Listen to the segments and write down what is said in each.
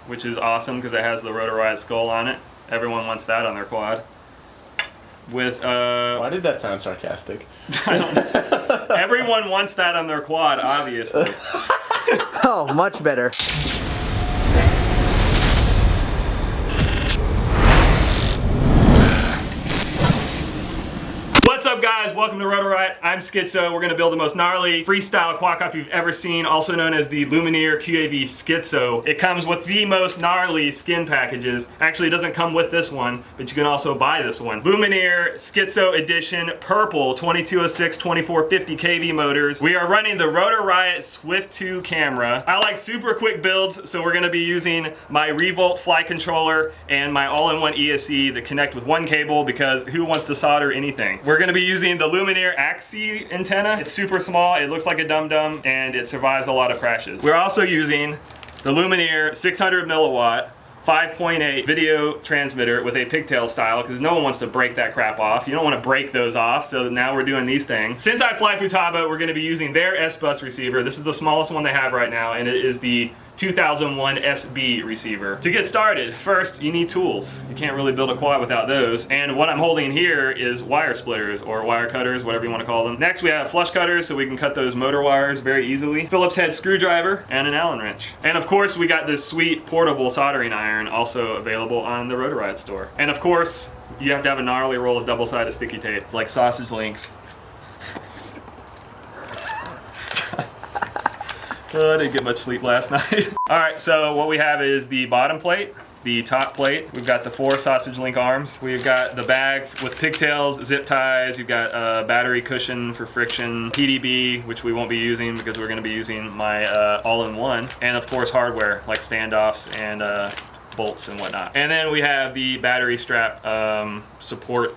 which is awesome because it has the Rotor Riot skull on it. Everyone wants that on their quad. With Why did that sound sarcastic? I don't know. Everyone wants that on their quad, obviously. Oh, much better. What's up, guys? Welcome to Rotor Riot. I'm Skitzo. We're going to build the most gnarly freestyle quadcopter you've ever seen, also known as the Lumenier QAV Skitzo. It comes with the most gnarly skin packages. Actually, it doesn't come with this one, but you can also buy this one. Lumenier Skitzo Edition Purple 2206-2450 kV motors. We are running the Rotor Riot Swift 2 camera. I like super quick builds, so we're going to be using my Revolt flight controller and my all-in-one ESC that connect with one cable because who wants to solder anything? We're going to be using the Lumenier Axi antenna. It's super small, it looks like a dum-dum, and it survives a lot of crashes. We're also using the Lumenier 600 milliwatt 5.8 video transmitter with a pigtail style because no one wants to break that crap off. You don't want to break those off, so now we're doing these things. Since I fly Futaba, we're going to be using their S-Bus receiver. This is the smallest one they have right now, and it is the 2001 SB receiver. To get started, first you need tools. You can't really build a quad without those. And what I'm holding here is wire splitters or wire cutters, whatever you want to call them. Next we have flush cutters so we can cut those motor wires very easily. Phillips head screwdriver and an Allen wrench. And of course we got this sweet portable soldering iron also available on the Rotor Riot store. And of course you have to have a gnarly roll of double-sided sticky tape. It's like sausage links. I didn't get much sleep last night. All right, so what we have is the bottom plate, the top plate. We've got the 4 sausage link arms. We've got the bag with pigtails, zip ties. You've got a battery cushion for friction, PDB, which we won't be using because we're gonna be using my all-in-one. And of course hardware, like standoffs and bolts and whatnot. And then we have the battery strap support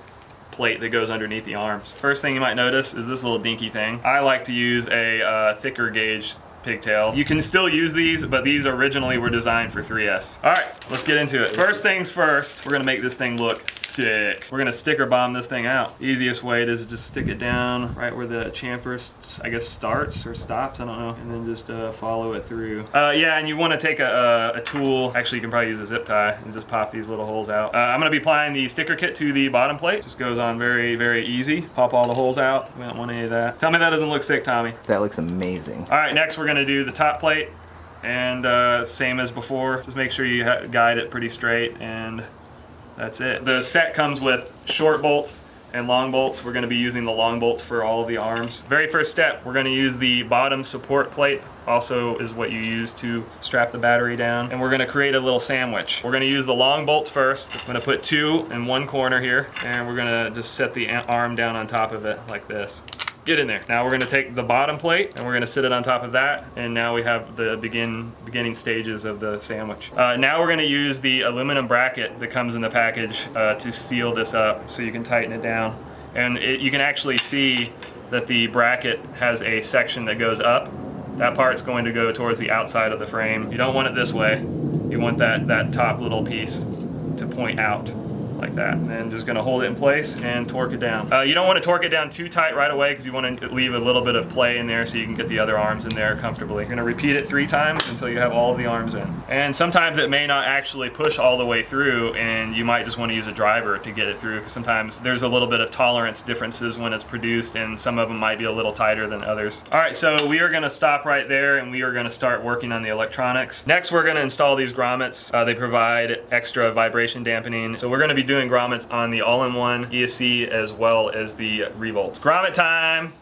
plate that goes underneath the arms. First thing you might notice is this little dinky thing. I like to use a thicker gauge pigtail. You can still use these, but these originally were designed for 3S. All right, let's get into it. First things first, we're gonna make this thing look sick. We're gonna sticker bomb this thing out. Easiest way is just stick it down right where the chamfer, I guess, starts or stops, I don't know, and then just follow it through. Yeah, and you wanna take a tool. Actually, you can probably use a zip tie and just pop these little holes out. I'm gonna be applying the sticker kit to the bottom plate. Just goes on very, very easy. Pop all the holes out. We don't want any of that. Tell me that doesn't look sick, Tommy. That looks amazing. All right, next we're gonna do the top plate, and same as before, just make sure you guide it pretty straight, and that's it. The set comes with short bolts and long bolts. We're going to be using the long bolts for all of the arms. Very first step, we're going to use the bottom support plate, also is what you use to strap the battery down, and we're going to create a little sandwich. We're going to use the long bolts first. I'm going to put 2 in one corner here, and we're going to just set the arm down on top of it like this. Get in there. Now we're going to take the bottom plate and we're going to sit it on top of that, and now we have the beginning stages of the sandwich. Now we're going to use the aluminum bracket that comes in the package to seal this up so you can tighten it down. And you can actually see that the bracket has a section that goes up. That part's going to go towards the outside of the frame. You don't want it this way. You want that top little piece to point out like that, and then just gonna hold it in place and torque it down. You don't want to torque it down too tight right away because you want to leave a little bit of play in there so you can get the other arms in there comfortably. You're gonna repeat it 3 times until you have all of the arms in. And sometimes it may not actually push all the way through, and you might just want to use a driver to get it through because sometimes there's a little bit of tolerance differences when it's produced, and some of them might be a little tighter than others. All right, so we are gonna stop right there and we are gonna start working on the electronics. Next, we're gonna install these grommets. They provide extra vibration dampening, so we're gonna be doing grommets on the all-in-one ESC as well as the Revolt. Grommet time!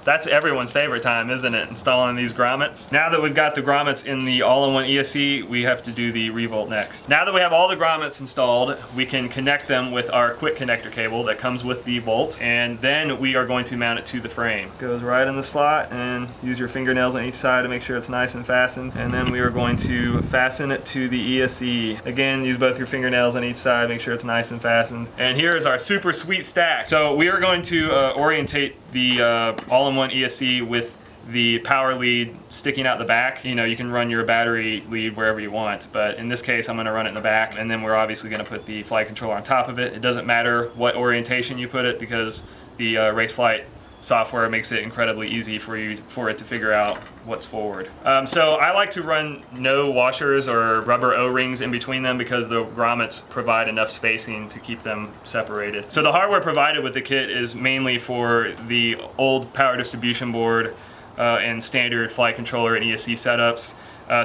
That's everyone's favorite time, isn't it? Installing these grommets. Now that we've got the grommets in the all-in-one ESC, we have to do the Revolt next. Now that we have all the grommets installed, we can connect them with our quick connector cable that comes with the bolt, and then we are going to mount it to the frame. Goes right in the slot, and use your fingernails on each side to make sure it's nice and fastened. And then we are going to fasten it to the ESC. Again, use both your fingernails on each side, make sure it's nice and fastened. And here is our super sweet stack. So we are going to orientate the all-in-one ESC with the power lead sticking out the back. You know, you can run your battery lead wherever you want, but in this case I'm going to run it in the back, and then we're obviously going to put the flight controller on top of it. It doesn't matter what orientation you put it because the Raceflight software makes it incredibly easy for it to figure out what's forward. So I like to run no washers or rubber O-rings in between them because the grommets provide enough spacing to keep them separated. So the hardware provided with the kit is mainly for the old power distribution board and standard flight controller and ESC setups.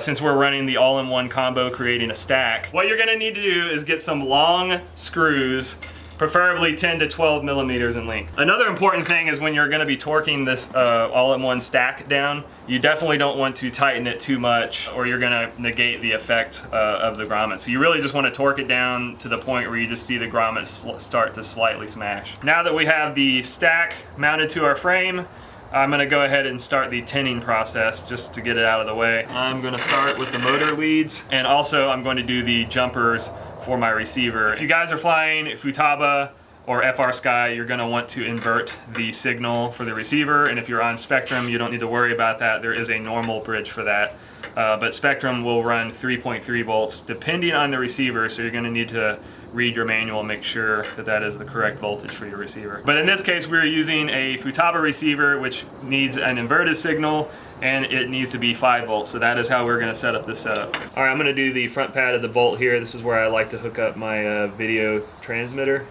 Since we're running the all-in-one combo creating a stack, what you're gonna need to do is get some long screws, preferably 10 to 12 millimeters in length. Another important thing is when you're gonna be torquing this all-in-one stack down, you definitely don't want to tighten it too much or you're gonna negate the effect of the grommet. So you really just wanna torque it down to the point where you just see the grommets start to slightly smash. Now that we have the stack mounted to our frame, I'm gonna go ahead and start the tinning process just to get it out of the way. I'm gonna start with the motor leads, and also I'm going to do the jumpers for my receiver. If you guys are flying futaba or FR Sky, you're gonna want to invert the signal for the receiver, and if you're on Spectrum, you don't need to worry about that. There is a normal bridge for that. But Spectrum will run 3.3 volts depending on the receiver, so you're gonna need to read your manual and make sure that that is the correct voltage for your receiver. But in this case, we're using a futaba receiver, which needs an inverted signal, and it needs to be 5 volts. So that is how we're gonna set up this setup. All right, I'm gonna do the front pad of the bolt here. This is where I like to hook up my video transmitter.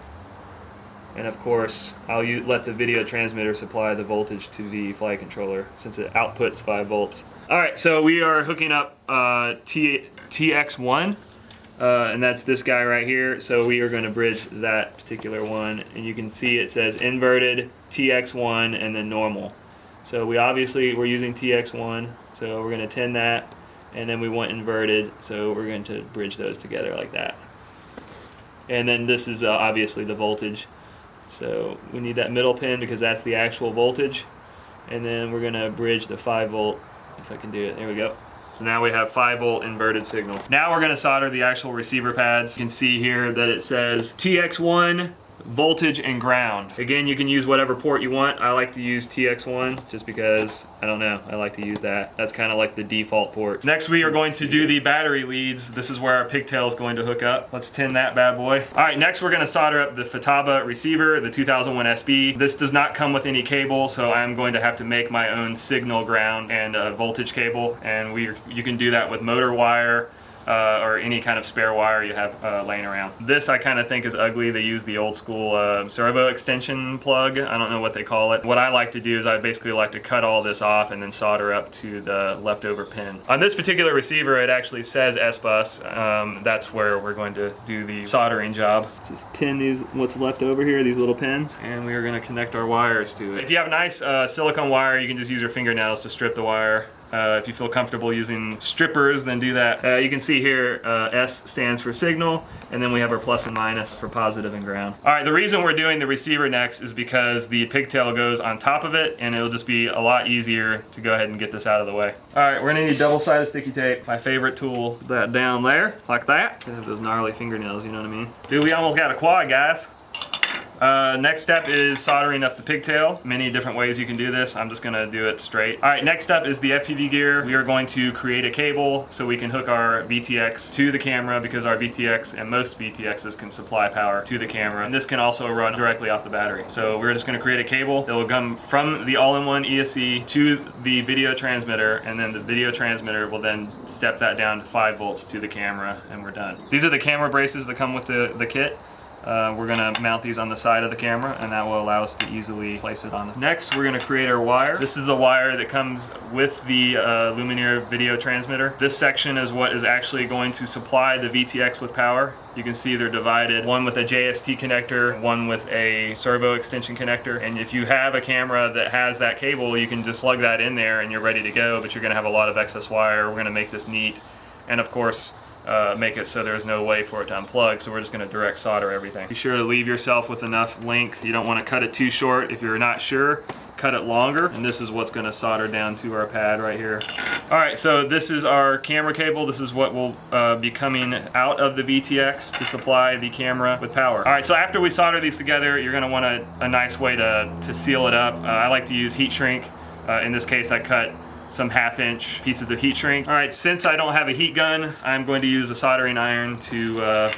And of course, I'll let the video transmitter supply the voltage to the flight controller since it outputs 5 volts. All right, so we are hooking up TX1. And that's this guy right here. So we are going to bridge that particular one, and you can see it says inverted, TX1, and then normal. So we're using TX1, so we're going to tin that, and then we want inverted, so we're going to bridge those together like that. And then this is obviously the voltage. So we need that middle pin because that's the actual voltage, and then we're going to bridge the 5 volt, if I can do it. There we go. So now we have 5 volt inverted signal. Now we're gonna solder the actual receiver pads. You can see here that it says TX1, voltage and ground. Again, you can use whatever port you want. I like to use TX1 just because, I don't know, I like to use that. That's kind of like the default port. Next we are going to do the battery leads. This is where our pigtail is going to hook up. Let's tin that bad boy. All right, next we're gonna solder up the futaba receiver, the 2001 SB. This does not come with any cable, so I'm going to have to make my own signal, ground, and voltage cable. And you can do that with motor wire, or any kind of spare wire you have laying around. This I kind of think is ugly. They use the old school servo extension plug. I don't know what they call it. What I like to do is I basically like to cut all this off and then solder up to the leftover pin. On this particular receiver, it actually says S-bus. That's where we're going to do the soldering job. Just tin what's left over here, these little pins, and we are going to connect our wires to it. If you have a nice silicone wire, you can just use your fingernails to strip the wire. If you feel comfortable using strippers, then do that. You can see here, S stands for signal, and then we have our plus and minus for positive and ground. All right, the reason we're doing the receiver next is because the pigtail goes on top of it, and it'll just be a lot easier to go ahead and get this out of the way. All right, we're gonna need double-sided sticky tape, my favorite tool. Put that down there, like that. I have those gnarly fingernails, you know what I mean? Dude, we almost got a quad, guys. Next step is soldering up the pigtail. Many different ways you can do this. I'm just gonna do it straight. All right, next up is the FPV gear. We are going to create a cable so we can hook our VTX to the camera because our VTX and most VTXs can supply power to the camera. And this can also run directly off the battery. So we're just gonna create a cable that will come from the all-in-one ESC to the video transmitter, and then the video transmitter will then step that down to 5 volts to the camera, and we're done. These are the camera braces that come with the kit. We're gonna mount these on the side of the camera, and that will allow us to easily place it on. Next, we're gonna create our wire. This is the wire that comes with the Lumenier video transmitter. This section is what is actually going to supply the VTX with power. You can see they're divided, one with a JST connector, one with a servo extension connector. And if you have a camera that has that cable, you can just plug that in there and you're ready to go, but you're gonna have a lot of excess wire. We're gonna make this neat. And of course, make it so there's no way for it to unplug, so we're just going to direct solder everything. Be sure to leave yourself with enough length. You don't want to cut it too short. If you're not sure, cut it longer, and this is what's going to solder down to our pad right here. All right, so this is our camera cable. This is what will be coming out of the VTX to supply the camera with power. All right, so after we solder these together, you're going to want a nice way to seal it up. I like to use heat shrink. In this case, I cut some 1/2-inch pieces of heat shrink. All right, since I don't have a heat gun, I'm going to use a soldering iron to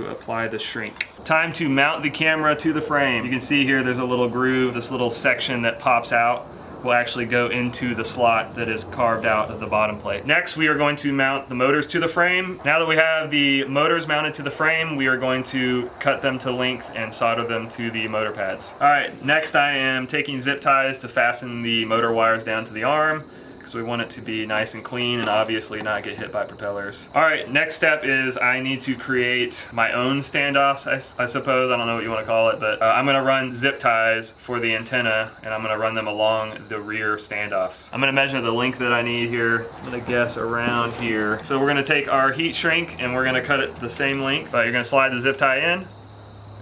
apply the shrink. Time to mount the camera to the frame. You can see here there's a little groove, this little section that pops out. will actually go into the slot that is carved out of the bottom plate. Next, we are going to mount the motors to the frame. Now that we have the motors mounted to the frame, we are going to cut them to length and solder them to the motor pads. All right, next I am taking zip ties to fasten the motor wires down to the arm, because we want it to be nice and clean and obviously not get hit by propellers. All right, next step is I need to create my own standoffs, I suppose. I don't know what you want to call it, but I'm gonna run zip ties for the antenna, and I'm gonna run them along the rear standoffs. I'm gonna measure the length that I need here. I'm gonna guess around here. So we're gonna take our heat shrink and we're gonna cut it the same length. You're gonna slide the zip tie in,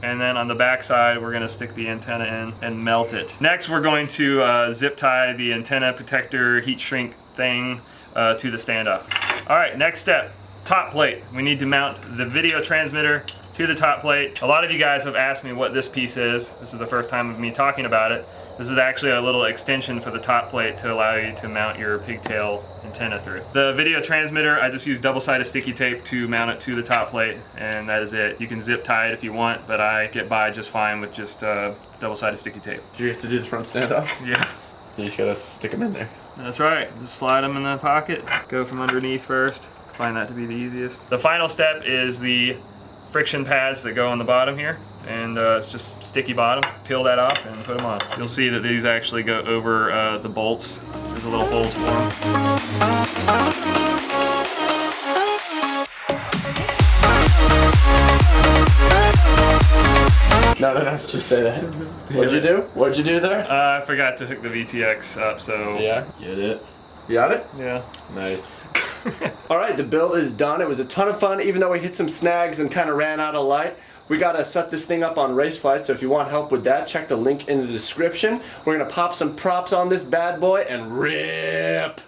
and then on the back side, we're gonna stick the antenna in and melt it. Next, we're going to zip tie the antenna protector heat shrink thing to the standoff. All right, next step, top plate. We need to mount the video transmitter to the top plate. A lot of you guys have asked me what this piece is. This is the first time of me talking about it. This is actually a little extension for the top plate to allow you to mount your pigtail antenna through. The video transmitter, I just use double-sided sticky tape to mount it to the top plate, and that is it. You can zip tie it if you want, but I get by just fine with just double-sided sticky tape. Do you have to do the front standoffs? Yeah. You just gotta stick them in there. That's right. Just slide them in the pocket. Go from underneath first. Find that to be the easiest. The final step is the friction pads that go on the bottom here. And it's just sticky bottom. Peel that off and put them on. You'll see that these actually go over the bolts. There's a little holes for them. No, just say that. What'd you do? What'd you do there? I forgot to hook the VTX up, so... Yeah, get it. You got it? Yeah. Nice. Alright, the build is done. It was a ton of fun, even though we hit some snags and kind of ran out of light. We gotta set this thing up on Raceflight, so if you want help with that, check the link in the description. We're gonna pop some props on this bad boy and rip!